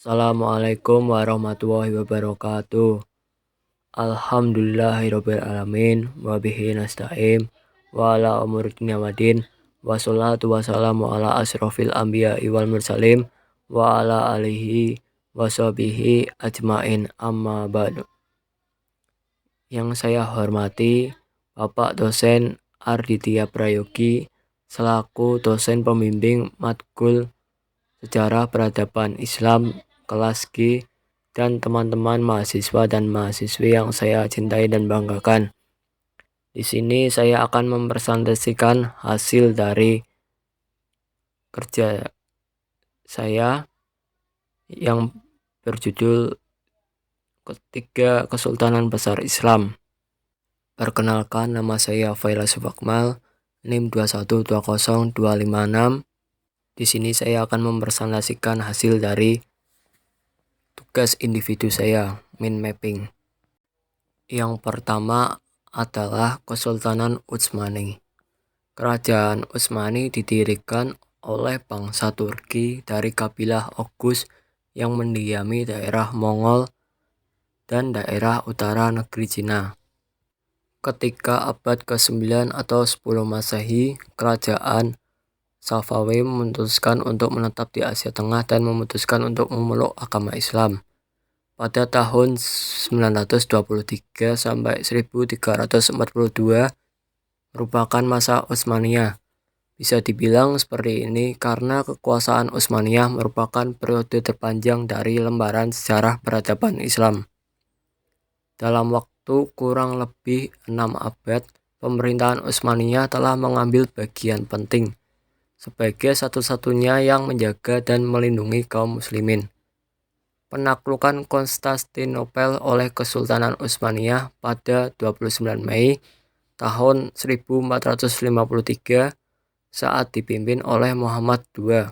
Assalamualaikum warahmatullahi wabarakatuh. Alhamdulillahirabbil alamin wa bihi nasta'in wa ala umuri dunya waddin wassalatu wassalamu ala asrofil anbiya'i wal mursalin wa ala alihi wa sahbihi ajmain amma ba'du. Yang saya hormati Bapak Dosen Arditya Prayogi selaku dosen pembimbing matkul Sejarah Peradaban Islam kelas G dan teman-teman mahasiswa dan mahasiswi yang saya cintai dan banggakan. Di sini saya akan mempresentasikan hasil dari kerja saya yang berjudul Ketiga Kesultanan Besar Islam. Perkenalkan, nama saya Faila Subakmal, NIM 2120256. Di sini saya akan mempresentasikan hasil dari tugas individu saya, mind mapping. Yang pertama adalah Kesultanan Utsmani. Kerajaan Utsmani didirikan oleh bangsa Turki dari kabilah Oghuz yang mendiami daerah Mongol dan daerah utara negeri Cina. Ketika abad ke-9 atau 10 Masehi, kerajaan Safawi memutuskan untuk menetap di Asia Tengah dan memutuskan untuk memeluk agama Islam. Pada tahun 923 sampai 1342 merupakan masa Utsmaniyah. Bisa dibilang seperti ini karena kekuasaan Utsmaniyah merupakan periode terpanjang dari lembaran sejarah peradaban Islam. Dalam waktu kurang lebih 6 abad, pemerintahan Utsmaniyah telah mengambil bagian penting sebagai satu-satunya yang menjaga dan melindungi kaum muslimin. Penaklukan Konstantinopel oleh Kesultanan Utsmaniyah pada 29 Mei tahun 1453 saat dipimpin oleh Muhammad II,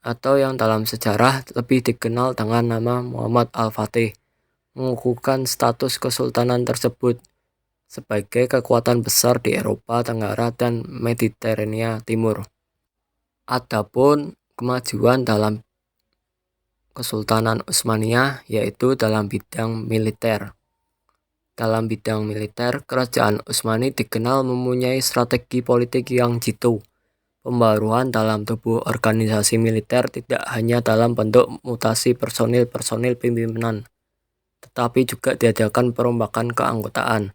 atau yang dalam sejarah lebih dikenal dengan nama Muhammad Al-Fatih, mengukuhkan status kesultanan tersebut sebagai kekuatan besar di Eropa Tenggara dan Mediterania Timur. Adapun kemajuan dalam Kesultanan Utsmaniyah yaitu dalam bidang militer. Dalam bidang militer, kerajaan Utsmani dikenal mempunyai strategi politik yang jitu. Pembaruan dalam tubuh organisasi militer tidak hanya dalam bentuk mutasi personil pimpinan, tetapi juga diadakan perombakan keanggotaan.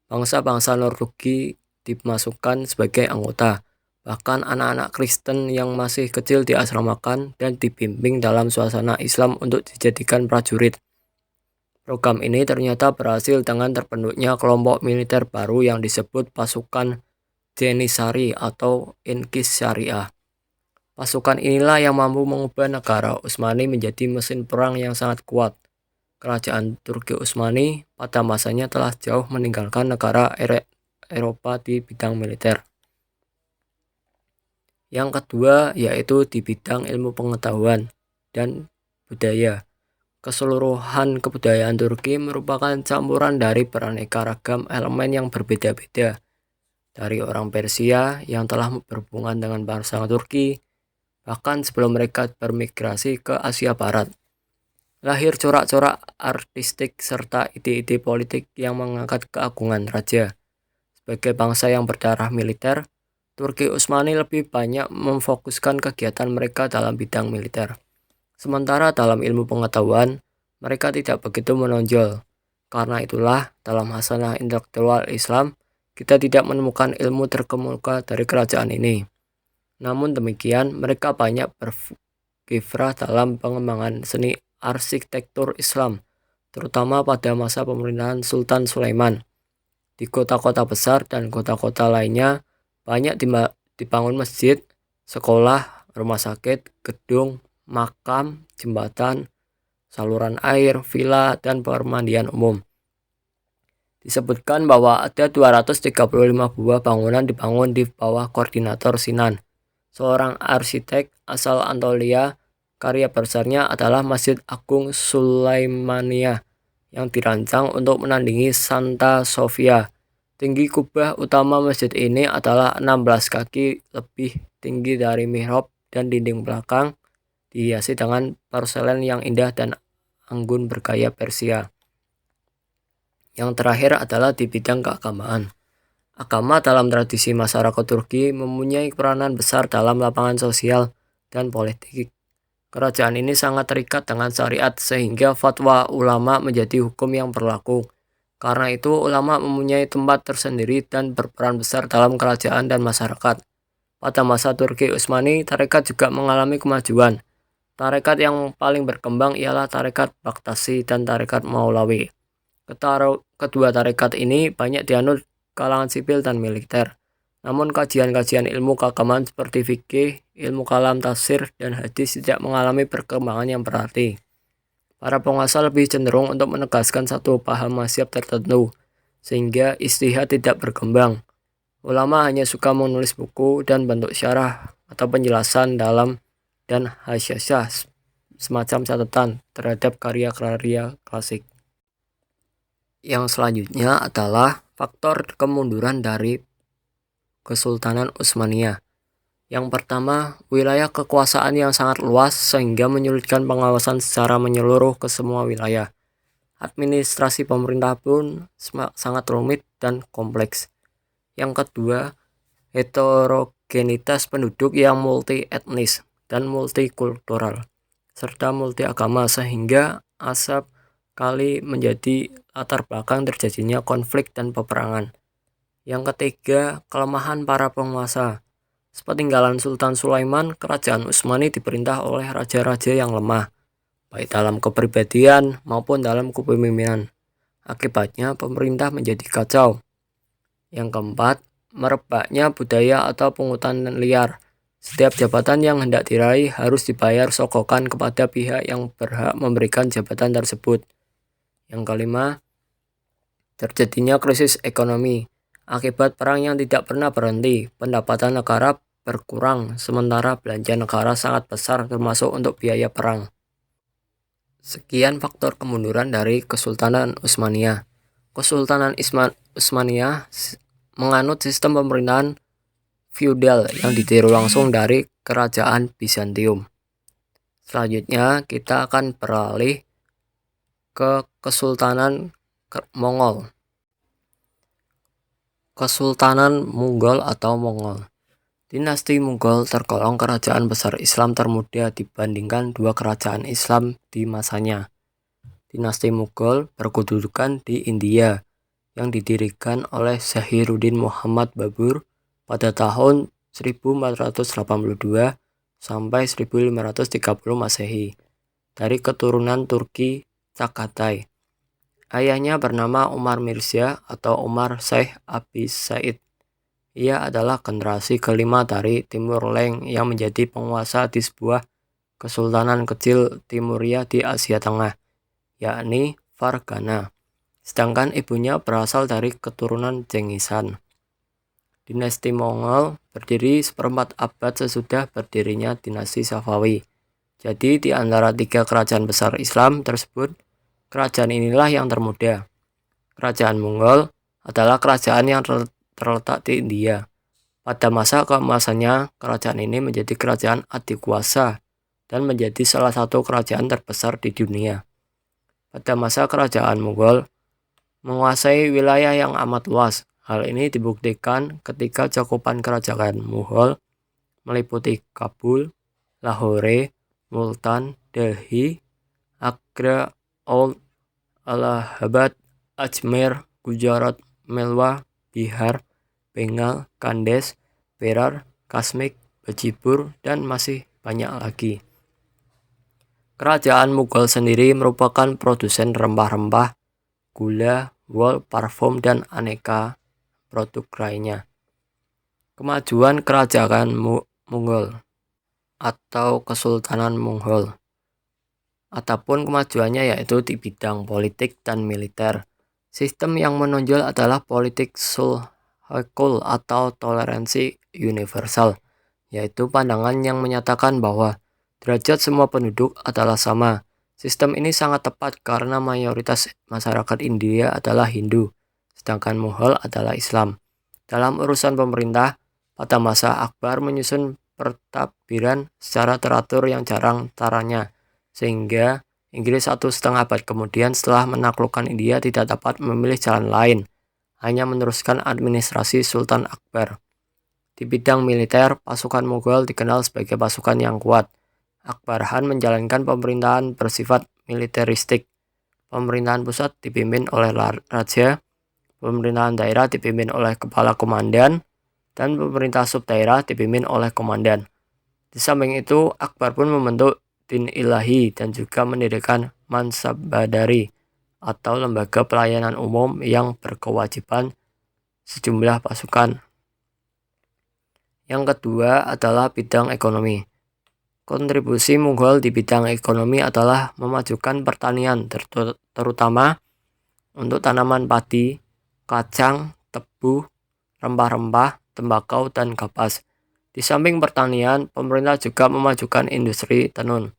Bangsa-bangsa non-Turki dimasukkan sebagai anggota. Bahkan anak-anak Kristen yang masih kecil diasramakan dan dibimbing dalam suasana Islam untuk dijadikan prajurit. Program ini ternyata berhasil dengan terbentuknya kelompok militer baru yang disebut pasukan Janissary atau Inqis-Syariah. Pasukan inilah yang mampu mengubah negara Utsmani menjadi mesin perang yang sangat kuat. Kerajaan Turki Utsmani pada masanya telah jauh meninggalkan negara Eropa di bidang militer. Yang kedua yaitu di bidang ilmu pengetahuan dan budaya. Keseluruhan kebudayaan Turki merupakan campuran dari beraneka ragam elemen yang berbeda-beda. Dari orang Persia yang telah berhubungan dengan bangsa Turki, bahkan sebelum mereka bermigrasi ke Asia Barat. Lahir corak-corak artistik serta ide-ide politik yang mengangkat keagungan raja. Sebagai bangsa yang berdarah militer, Turki Utsmani lebih banyak memfokuskan kegiatan mereka dalam bidang militer. Sementara dalam ilmu pengetahuan, mereka tidak begitu menonjol. Karena itulah, dalam hasanah intelektual Islam, kita tidak menemukan ilmu terkemuka dari kerajaan ini. Namun demikian, mereka banyak berkiprah dalam pengembangan seni arsitektur Islam, terutama pada masa pemerintahan Sultan Sulaiman. Di kota-kota besar dan kota-kota lainnya, banyak dibangun masjid, sekolah, rumah sakit, gedung, makam, jembatan, saluran air, villa, dan permandian umum. Disebutkan bahwa ada 235 buah bangunan dibangun di bawah koordinator Sinan, seorang arsitek asal Anatolia. Karya besarnya adalah Masjid Agung Sulaimaniyah yang dirancang untuk menandingi Santa Sofia. Tinggi kubah utama masjid ini adalah 16 kaki lebih tinggi dari mihrab dan dinding belakang dihiasi dengan porselen yang indah dan anggun bergaya Persia. Yang terakhir adalah di bidang keagamaan. Agama dalam tradisi masyarakat Turki mempunyai peranan besar dalam lapangan sosial dan politik. Kerajaan ini sangat terikat dengan syariat sehingga fatwa ulama menjadi hukum yang berlaku. Karena itu ulama mempunyai tempat tersendiri dan berperan besar dalam kerajaan dan masyarakat. Pada masa Turki Utsmani, tarekat juga mengalami kemajuan. Tarekat yang paling berkembang ialah tarekat Baktasi dan tarekat Maulawi. Kedua tarekat ini banyak dianut kalangan sipil dan militer. Namun kajian-kajian ilmu keagamaan seperti fikih, ilmu kalam, tafsir, dan hadis tidak mengalami perkembangan yang berarti. Para penguasa lebih cenderung untuk menegaskan satu paham mazhab tertentu, sehingga ijtihad tidak berkembang. Ulama hanya suka menulis buku dan bentuk syarah atau penjelasan dalam dan hasyiah semacam catatan terhadap karya-karya klasik. Yang selanjutnya adalah faktor kemunduran dari Kesultanan Utsmaniyah. Yang pertama, wilayah kekuasaan yang sangat luas sehingga menyulitkan pengawasan secara menyeluruh ke semua wilayah. Administrasi pemerintah pun sangat rumit dan kompleks. Yang kedua, heterogenitas penduduk yang multi etnis dan multikultural serta multi agama sehingga asap kali menjadi latar belakang terjadinya konflik dan peperangan. Yang ketiga, kelemahan para penguasa. Sepeninggalan Sultan Sulaiman, kerajaan Utsmani diperintah oleh raja-raja yang lemah, baik dalam kepribadian maupun dalam kepemimpinan. Akibatnya pemerintah menjadi kacau. Yang keempat, merebaknya budaya atau pungutan liar. Setiap jabatan yang hendak diraih harus dibayar sogokan kepada pihak yang berhak memberikan jabatan tersebut. Yang kelima, terjadinya krisis ekonomi. Akibat perang yang tidak pernah berhenti, pendapatan negara berkurang, sementara belanja negara sangat besar termasuk untuk biaya perang. Sekian faktor kemunduran dari Kesultanan Utsmaniyah. Kesultanan Utsmaniyah menganut sistem pemerintahan feudal yang ditiru langsung dari kerajaan Bizantium. Selanjutnya kita akan beralih ke Kesultanan Mongol. Kesultanan Mughal atau Mongol. Dinasti Mughal tergolong kerajaan besar Islam termuda dibandingkan dua kerajaan Islam di masanya. Dinasti Mughal berkedudukan di India yang didirikan oleh Zahiruddin Muhammad Babur pada tahun 1482 sampai 1530 Masehi dari keturunan Turki Chagatai. Ayahnya bernama Umar Mirza atau Umar Sheikh Abi Said. Ia adalah generasi kelima dari Timur Leng yang menjadi penguasa di sebuah kesultanan kecil Timuria di Asia Tengah, yakni Fargana. Sedangkan ibunya berasal dari keturunan Chengisan. Dinasti Mongol berdiri seperempat abad sesudah berdirinya dinasti Safawi. Jadi di antara tiga kerajaan besar Islam tersebut, kerajaan inilah yang termuda. Kerajaan Mongol adalah kerajaan yang terletak di India. Pada masa keemasannya, kerajaan ini menjadi kerajaan adikuasa dan menjadi salah satu kerajaan terbesar di dunia. Pada masa kerajaan Mughal menguasai wilayah yang amat luas. Hal ini dibuktikan ketika cakupan kerajaan Mughal meliputi Kabul, Lahore, Multan, Delhi, Agra, Oudh, Allahabad, Ajmer, Gujarat, Melwa, Bihar, Bengal, Kandes, Berar, Kashmir, Bajipur, dan masih banyak lagi. Kerajaan Mughal sendiri merupakan produsen rempah-rempah, gula, wol, parfum, dan aneka produk lainnya. Kemajuan kerajaan Mughal atau Kesultanan Mughal. Adapun kemajuannya yaitu di bidang politik dan militer. Sistem yang menonjol adalah politik sulhul atau toleransi universal, yaitu pandangan yang menyatakan bahwa derajat semua penduduk adalah sama. Sistem ini sangat tepat karena mayoritas masyarakat India adalah Hindu, sedangkan Mughal adalah Islam. Dalam urusan pemerintah, pada masa Akbar menyusun pertadbiran secara teratur yang jarang taranya, sehingga Inggris 1,5 abad kemudian setelah menaklukkan India tidak dapat memilih jalan lain, hanya meneruskan administrasi Sultan Akbar. Di bidang militer, pasukan Mughal dikenal sebagai pasukan yang kuat. Akbar Khan menjalankan pemerintahan bersifat militeristik. Pemerintahan pusat dipimpin oleh raja, pemerintahan daerah dipimpin oleh kepala komandan, dan pemerintah subdaerah dipimpin oleh komandan. Di samping itu, Akbar pun membentuk Din Ilahi dan juga mendirikan Mansabadari atau lembaga pelayanan umum yang berkewajiban sejumlah pasukan. Yang kedua adalah bidang ekonomi. Kontribusi Mughal di bidang ekonomi adalah memajukan pertanian, terutama untuk tanaman padi, kacang, tebu, rempah-rempah, tembakau, dan kapas. Di samping pertanian, pemerintah juga memajukan industri tenun,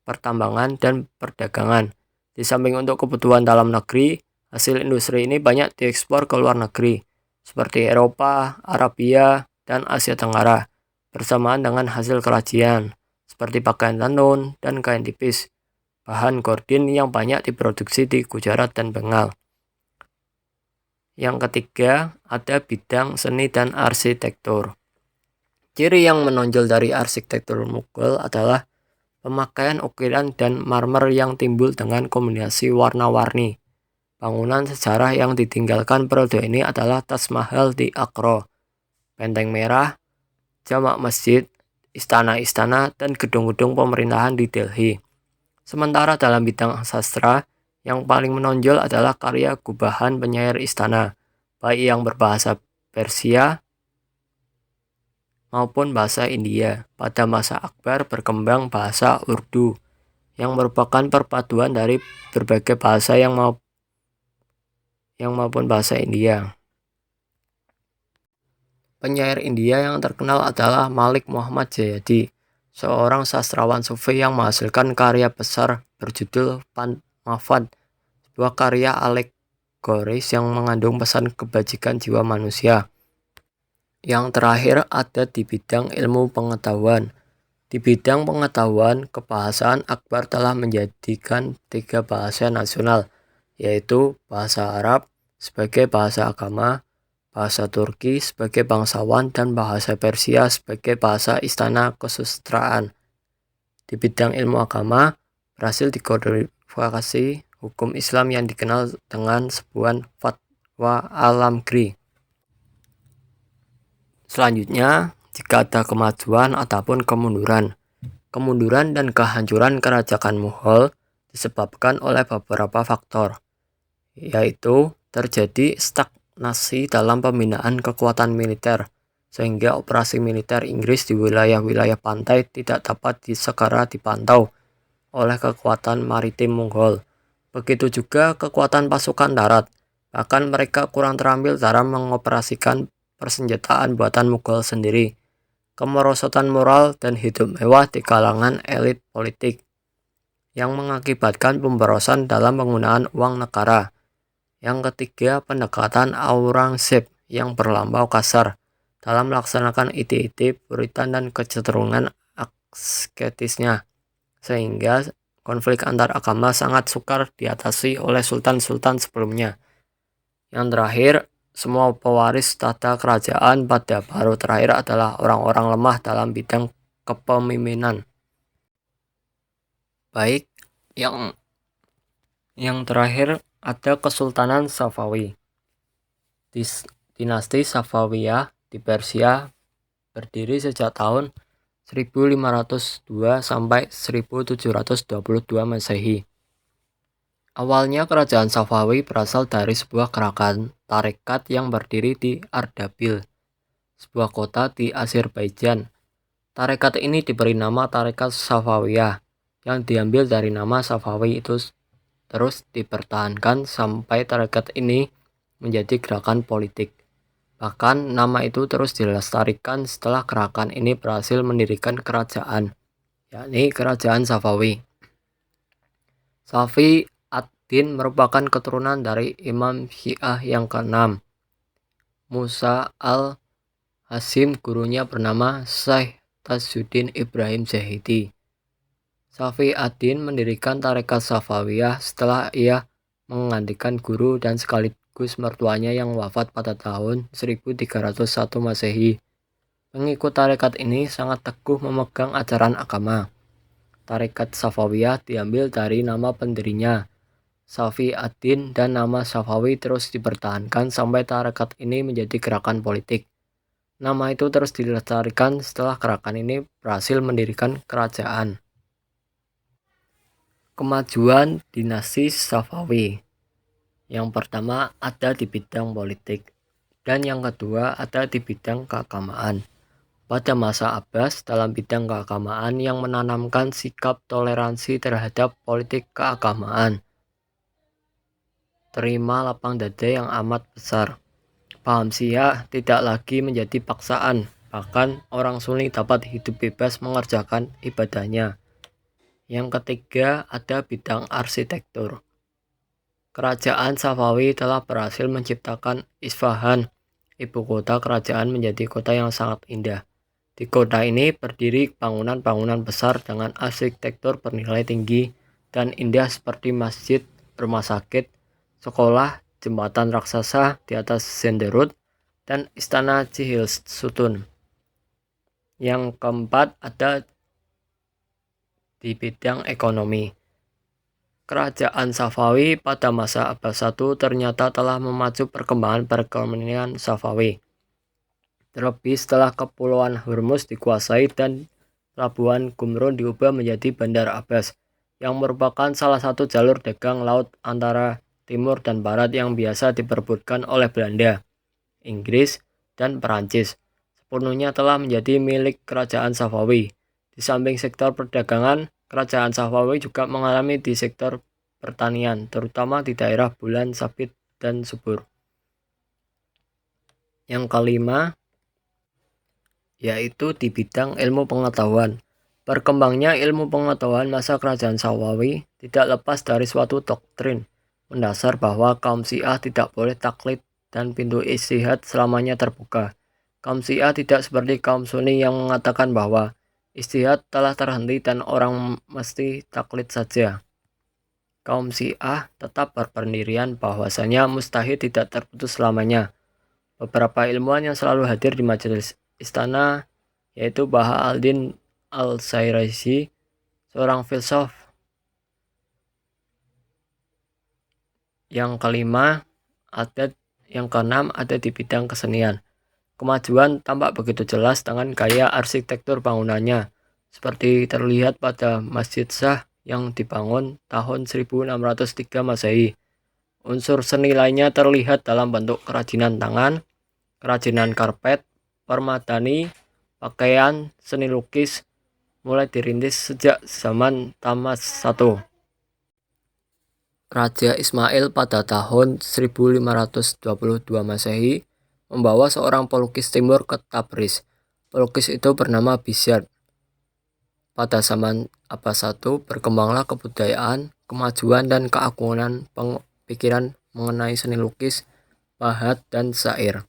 pertambangan, dan perdagangan. Di samping untuk kebutuhan dalam negeri, hasil industri ini banyak diekspor ke luar negeri, seperti Eropa, Arabia, dan Asia Tenggara, bersamaan dengan hasil kerajinan, seperti pakaian tenun dan kain tipis, bahan gordin yang banyak diproduksi di Gujarat dan Bengal. Yang ketiga, ada bidang seni dan arsitektur. Ciri yang menonjol dari arsitektur Mughal adalah pemakaian ukiran dan marmer yang timbul dengan kombinasi warna-warni. Bangunan sejarah yang ditinggalkan periode ini adalah Taj Mahal di Agra, Benteng Merah, jamak masjid, istana-istana, dan gedung-gedung pemerintahan di Delhi. Sementara dalam bidang sastra, yang paling menonjol adalah karya gubahan penyair istana, baik yang berbahasa Persia maupun bahasa India. Pada masa Akbar berkembang bahasa Urdu, yang merupakan perpaduan dari berbagai bahasa yang maupun bahasa India. Penyair India yang terkenal adalah Malik Muhammad Jayadi, seorang sastrawan sufi yang menghasilkan karya besar berjudul Mafad, sebuah karya alegoris yang mengandung pesan kebajikan jiwa manusia. Yang terakhir ada di bidang ilmu pengetahuan. Di bidang pengetahuan, kebahasaan Akbar telah menjadikan 3 bahasa nasional, yaitu bahasa Arab sebagai bahasa agama, bahasa Turki sebagai bangsawan, dan bahasa Persia sebagai bahasa istana kesusastraan. Di bidang ilmu agama, berhasil dikodifikasi hukum Islam yang dikenal dengan sebutan Fatwa Al-Amgri. Selanjutnya, jika ada kemajuan ataupun kemunduran dan kehancuran kerajaan Mughal disebabkan oleh beberapa faktor, yaitu terjadi stagnasi dalam pembinaan kekuatan militer, sehingga operasi militer Inggris di wilayah-wilayah pantai tidak dapat segera dipantau oleh kekuatan maritim Mughal. Begitu juga kekuatan pasukan darat, bahkan mereka kurang terampil dalam mengoperasikan persenjataan buatan Mughal sendiri. Kemerosotan moral dan hidup mewah di kalangan elit politik, yang mengakibatkan pemborosan dalam penggunaan uang negara. Yang ketiga, pendekatan Aurangzeb yang berlampau kasar dalam melaksanakan ide-ide Puritan dan kecenderungan asketisnya, sehingga konflik antar agama sangat sukar diatasi oleh sultan-sultan sebelumnya. Yang terakhir, semua pewaris tata kerajaan pada baru terakhir adalah orang-orang lemah dalam bidang kepemimpinan. Baik, yang terakhir ada Kesultanan Safawi. Dinasti Safawiyah di Persia berdiri sejak tahun 1502 sampai 1722 Masehi. Awalnya kerajaan Safawi berasal dari sebuah gerakan tarekat yang berdiri di Ardabil, sebuah kota di Azerbaijan. Tarekat ini diberi nama Tarekat Safawiyah, yang diambil dari nama Safawi itu, terus dipertahankan sampai tarekat ini menjadi gerakan politik. Bahkan nama itu terus dilestarikan setelah gerakan ini berhasil mendirikan kerajaan, yakni Kerajaan Safawi. Safi ad-Din merupakan keturunan dari Imam Syiah yang ke-6, Musa al-Hashim. Gurunya bernama Syekh Tajuddin Ibrahim Zahidi. Safi ad-Din mendirikan tarekat Safawiyah setelah ia menggantikan guru dan sekaligus mertuanya yang wafat pada tahun 1301 Masehi. Pengikut tarekat ini sangat teguh memegang ajaran agama. Tarekat Safawiyah diambil dari nama pendirinya, Safi ad-Din, dan nama Safawi terus dipertahankan sampai tarekat ini menjadi gerakan politik. Nama itu terus dilestarikan setelah gerakan ini berhasil mendirikan kerajaan. Kemajuan dinasti Safawi. Yang pertama ada di bidang politik, dan yang kedua ada di bidang keagamaan. Pada masa Abbas, dalam bidang keagamaan yang menanamkan sikap toleransi terhadap politik keagamaan. Terima lapang dada yang amat besar. Paham Syiah tidak lagi menjadi paksaan, bahkan orang Sunni dapat hidup bebas mengerjakan ibadahnya. Yang ketiga ada bidang arsitektur. Kerajaan Safawi telah berhasil menciptakan Isfahan, ibu kota kerajaan, menjadi kota yang sangat indah. Di kota ini berdiri bangunan-bangunan besar dengan arsitektur bernilai tinggi dan indah seperti masjid, rumah sakit, sekolah, jembatan raksasa di atas Zenderut, dan istana Cihilsutun. Yang keempat ada di bidang ekonomi. Kerajaan Safawi pada masa Abbas I ternyata telah memacu perkembangan perekonomian Safawi. Terlebih setelah kepulauan Hormuz dikuasai dan pelabuhan Qumrun diubah menjadi Bandar Abbas, yang merupakan salah satu jalur dagang laut antara timur dan barat yang biasa diperebutkan oleh Belanda, Inggris, dan Perancis. Sepenuhnya telah menjadi milik kerajaan Safawi. Di samping sektor perdagangan, kerajaan Safawi juga mengalami di sektor pertanian, terutama di daerah Bulan Sabit dan Subur. Yang kelima yaitu di bidang ilmu pengetahuan. Berkembangnya ilmu pengetahuan masa kerajaan Safawi tidak lepas dari suatu doktrin mendasar bahwa kaum Syiah tidak boleh taklid dan pintu ijtihad selamanya terbuka. Kaum Syiah tidak seperti kaum Sunni yang mengatakan bahwa ijtihad telah terhenti dan orang mesti taklid saja. Kaum Syiah tetap berpendirian bahwasanya mustahil tidak terputus selamanya. Beberapa ilmuwan yang selalu hadir di majelis istana yaitu Baha al-Din al-Sairazi, seorang filsuf. Yang keenam ada di bidang kesenian. Kemajuan tampak begitu jelas dengan gaya arsitektur bangunannya, seperti terlihat pada Masjid Shah yang dibangun tahun 1603 Masehi. Unsur seni lainnya terlihat dalam bentuk kerajinan tangan, kerajinan karpet, permadani, pakaian, seni lukis, mulai dirintis sejak zaman Tamas I. Raja Ismail pada tahun 1522 Masehi membawa seorang pelukis timur ke Tabriz. Pelukis itu bernama Bisyard. Pada zaman Abbas I berkembanglah kebudayaan, kemajuan, dan keagungan pikiran mengenai seni lukis, bahat, dan syair.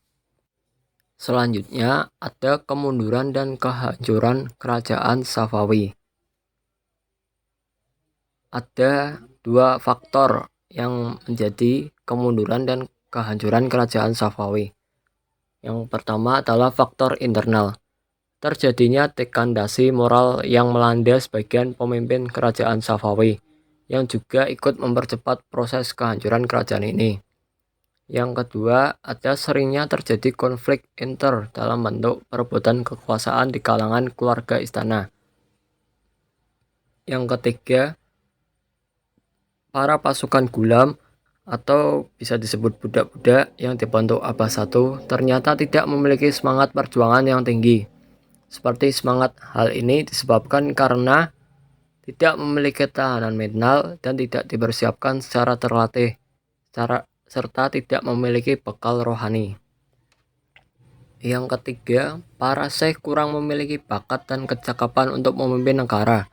Selanjutnya ada kemunduran dan kehancuran kerajaan Safawi. Ada dua faktor yang menjadi kemunduran dan kehancuran kerajaan Safawi. Yang pertama adalah faktor internal. Terjadinya degradasi moral yang melanda sebagian pemimpin kerajaan Safawi, yang juga ikut mempercepat proses kehancuran kerajaan ini. Yang kedua, ada seringnya terjadi konflik dalam bentuk perebutan kekuasaan di kalangan keluarga istana. Yang ketiga, para pasukan gulam atau bisa disebut budak-budak yang dibentuk Abbas I ternyata tidak memiliki semangat perjuangan yang tinggi. Seperti semangat hal ini disebabkan karena tidak memiliki tahanan mental dan tidak dipersiapkan secara terlatih, serta tidak memiliki bekal rohani. Yang ketiga, para syekh kurang memiliki bakat dan kecakapan untuk memimpin negara.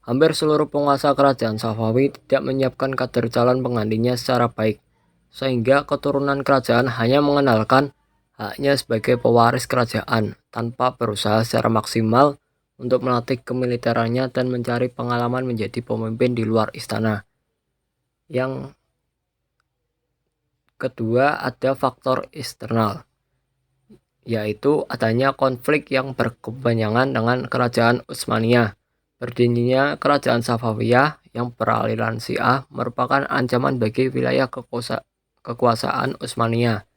Hampir seluruh penguasa kerajaan Safawi tidak menyiapkan kader calon penggantinya secara baik, sehingga keturunan kerajaan hanya mengenalkan haknya sebagai pewaris kerajaan tanpa berusaha secara maksimal untuk melatih kemiliterannya dan mencari pengalaman menjadi pemimpin di luar istana. Yang kedua, ada faktor eksternal, yaitu adanya konflik yang berkepanjangan dengan kerajaan Utsmaniyah. Berdirinya kerajaan Safawiyah yang beraliran Syiah merupakan ancaman bagi wilayah kekuasaan Utsmaniyah,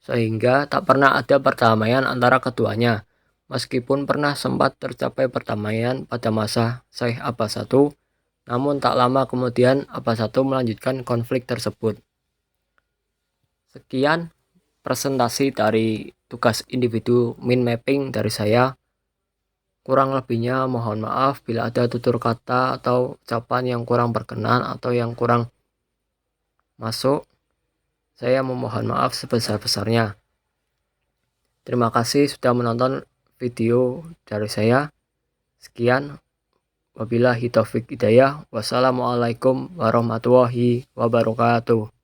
sehingga tak pernah ada perdamaian antara keduanya. Meskipun pernah sempat tercapai perdamaian pada masa Syekh Abbas I, namun tak lama kemudian Abbas I melanjutkan konflik tersebut. Sekian presentasi dari tugas individu mind mapping dari saya. Kurang lebihnya mohon maaf bila ada tutur kata atau ucapan yang kurang berkenan atau yang kurang masuk. Saya memohon maaf sebesar-besarnya. Terima kasih sudah menonton video dari saya. Sekian, wabillahi taufik hidayah. Wassalamualaikum warahmatullahi wabarakatuh.